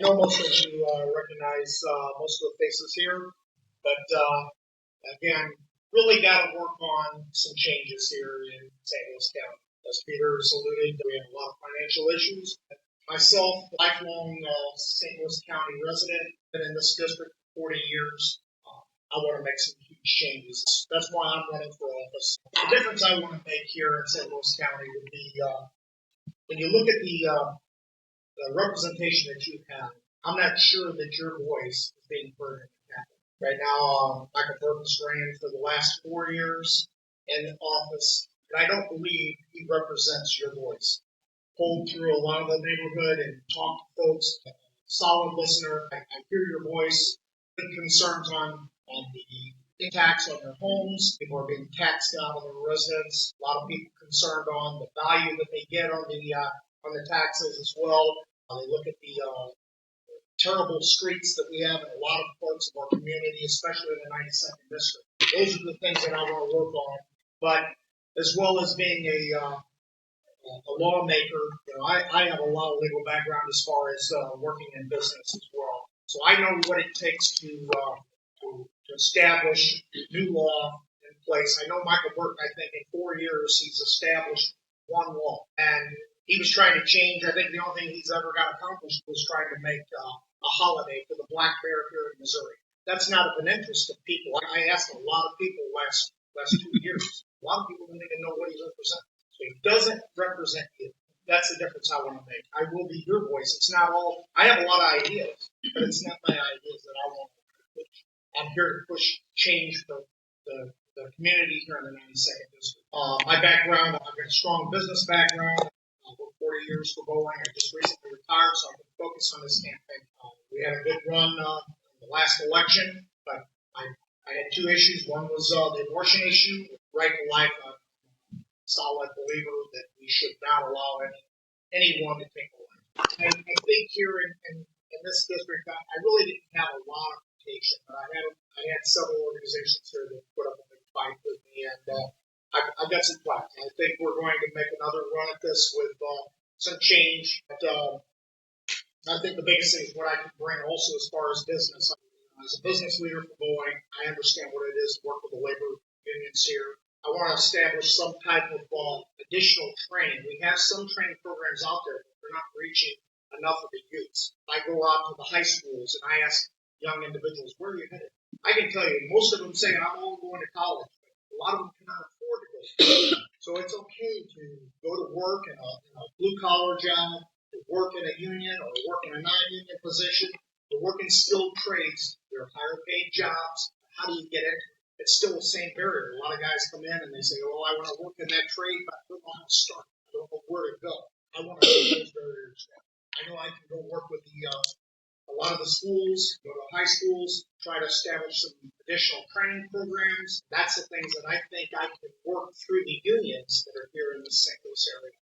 I know most of you recognize most of the faces here, but again, really got to work on some changes here in St. Louis County. As Peter has alluded, we have a lot of financial issues. Myself, lifelong St. Louis County resident, been in this district for 40 years. I want to make some huge changes. That's why I'm running for office. The difference I want to make here in St. Louis County would be when you look at the representation that you have, I'm not sure that your voice is being heard in the capital. Right now, Michael Burton's ran for the last 4 years in office, and I don't believe he represents your voice. Pulled through a lot of the neighborhood and talked to folks, solid listener. I hear your voice, good concerns on the tax on their homes. People are being taxed out of their residence. A lot of people concerned on the value that they get on the taxes as well. They look at the terrible streets that we have in a lot of parts of our community, especially in the 92nd district. Those are the things that I want to work on. But as well as being a lawmaker, I have a lot of legal background as far as working in business as well. So I know what it takes to establish new law in place. I know Michael Burton, I think in 4 years, he's established one law. And he was trying to change, I think the only thing he's ever got accomplished was trying to make a holiday for the black bear here in Missouri. That's not of an interest to people. I asked a lot of people last 2 years. A lot of people don't even know what he represents. So he doesn't represent you. That's the difference I want to make. I will be your voice. It's not all, I have a lot of ideas, but it's not my ideas that I want to push. I'm here to push change for the community here in the 92nd district. My background, I've got a strong business background. I worked 40 years for Boeing. I just recently retired, so I can focus on this campaign. We had a good run in the last election, but I had two issues. One was the abortion issue, right to life. I'm a solid believer that we should not allow anyone to take a life. I think here in this district, I really didn't have a lot of protection, but I had several organizations here that put up a big fight with me, and I've got some plans. I think we're going to make another run at this with some change. But I think the biggest thing is what I can bring also as far as business. As a business leader for Boeing, I understand what it is to work with the labor unions here. I want to establish some type of additional training. We have some training programs out there, but they're not reaching enough of the youths. I go out to the high schools and I ask young individuals, where are you headed? I can tell you, most of them say, I'm all going to college. A lot of them cannot afford to go to college. So it's okay to go to work in a blue-collar job, to work in a union or work in a non-union position, to work in skilled trades. They're higher-paid jobs. How do you get into it? It's still the same barrier. A lot of guys come in and they say, I want to work in that trade, but I don't know how to start. I don't know where to go. I want to break those barriers down. I know I can go work with a lot of the schools, go to high schools, try to establish some additional training programs. That's the things that I think I can work through the unions that are here in the St. Louis area.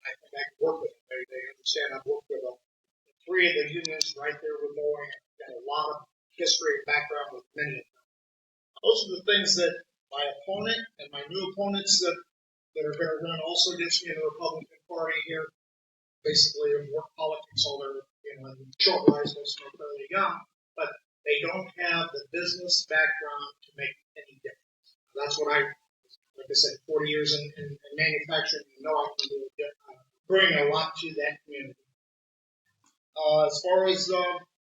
I think I can work with them. They understand I've worked with three of the unions right there with Boeing. I've got a lot of history and background with many of them. Those are the things that my opponent and my new opponents that are going to run also against me in the Republican Party here, basically of work politics, all their short lives, most of them are fairly young, but they don't have the business background to make any difference. That's what like I said, 40 years in manufacturing, I can do bring a lot to that community. As far as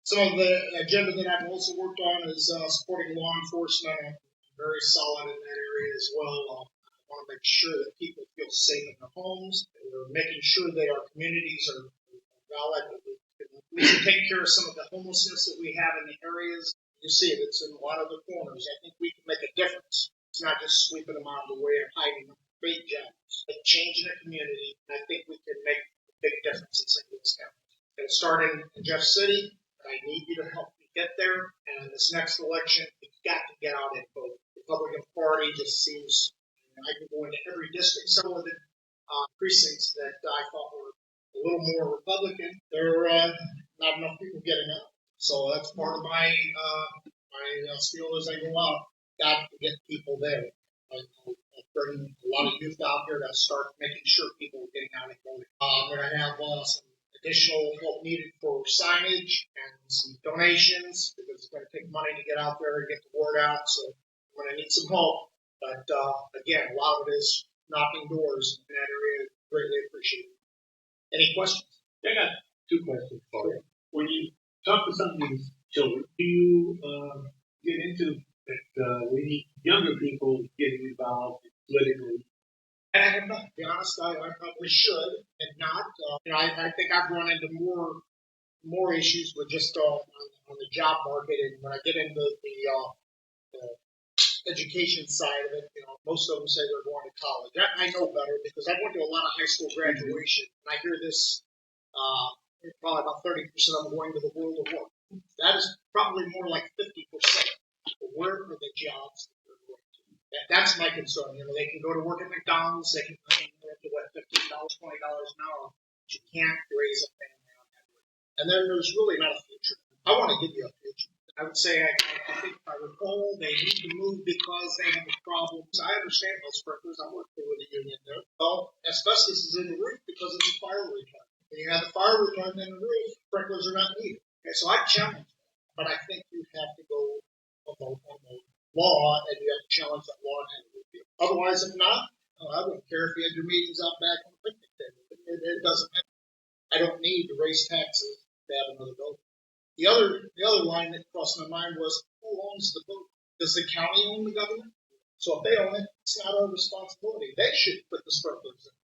some of the agenda that I've also worked on is supporting law enforcement. I'm very solid in that area as well. I want to make sure that people feel safe in their homes. We're making sure that our communities are valid. We can take care of some of the homelessness that we have in the areas. You see it, it's in a lot of the corners. I think we can make a difference. It's not just sweeping them out of the way and hiding them. Great jobs, but changing the community. I think we can make a big difference in St. Louis County. It started in Jeff City. I need you to help me get there. And this next election, we've got to get out and vote. The Republican Party just seems, I can go into every district. Some of the precincts that I thought were a little more Republican, there are not enough people getting out. So that's part of my spiel as I go out. Got to get people there. I bring a lot of youth out here to start making sure people are getting out and voting. I'm going to have some additional help needed for signage and some donations because it's going to take money to get out there and get the word out. So I'm going to need some help. But again, a lot of it is knocking doors in that area. Greatly appreciated. Any questions? I got two questions for you. When you talk to some of these children, do you get into that we need younger people getting involved politically? And I have not. To be honest, I probably should and not. I think I've run into more issues with just on the job market, and when I get into the education side of it, most of them say they're going to college. I know better because I went to a lot of high school graduation, and I hear this. Probably about 30% of them going to the world of work. That is probably more like 50%. But where are the jobs that they're going to? That's my concern. They can go to work at McDonald's. They can earn $15, $20 an hour. But you can't raise a family on that rate. And then there's really not a future. I want to give you a future. I would say, I think if I recall, they need to move because they have problems. I understand those sprinklers. I worked with a union there. Well, asbestos is in the roof because it's a fire retardant. When you have the fire retardant in the roof, sprinklers are not needed. Okay, so I challenge that. But I think you have to go on the law, and you have to challenge that law and have it reviewed. Otherwise, if not, I wouldn't care if you had your meetings out back on the picnic table. It doesn't matter. I don't need to raise taxes to have another building. The other line that crossed my mind was, who owns the building? Does the county own the government? So if they own it, it's not our responsibility. They should put the sprinklers in.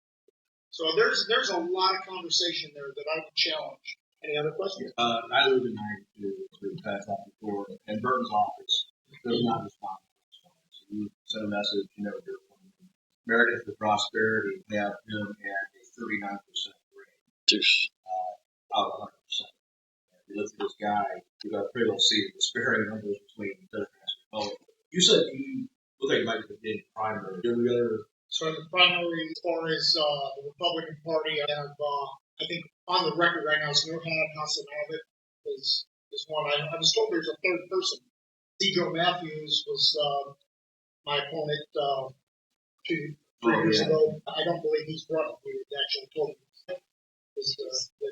So there's a lot of conversation there that I would challenge. Any other questions? I live in 92, we've passed that before, and Burton's office does not respond to this one. So you send a message, hear from them. Americans for Prosperity have him at a 39% rate out of 100%. If you look at this guy, you got a pretty well see the disparity numbers between Democrats and Republicans. You said you look like you might be in primary. Do we other? So in the primary, as far as the Republican Party, I have, I think on the record right now is Nurhan Hassanavit is one. I was told there's a third person. C. Joe Matthews was my opponent 3 years ago. I don't believe he's running. We actually told him is the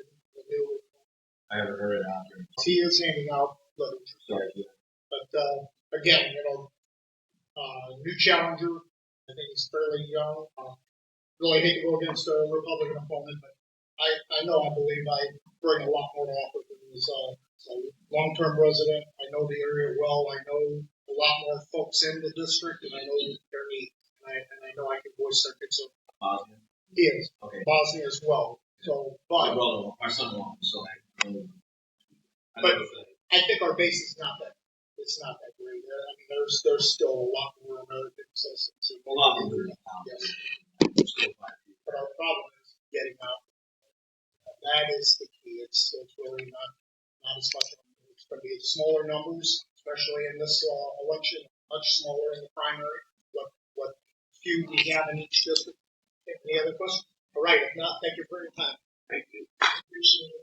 new. I haven't heard it out there. He is handing out literature. Sorry, yeah. But again, new challenger. I think he's fairly young. Really hate to go against a Republican opponent, but I believe I bring a lot more to offer than this. A long-term resident. I know the area well. I know a lot more folks in the district, and I know their needs. And I know I can voice their concern. Bosnia? He is. Okay. Bosnia as well. So, but my son-in-law, so but I think our base is not that. It's not that great. I mean, there's still a lot more Americans. A lot more. Yes. But our problem is getting out. That is the key. It's really not as much. It's going to be smaller numbers, especially in this election. Much smaller in the primary. What few we have in each district. Any other questions? All right. If not, thank you for your time. Thank you. Appreciate it.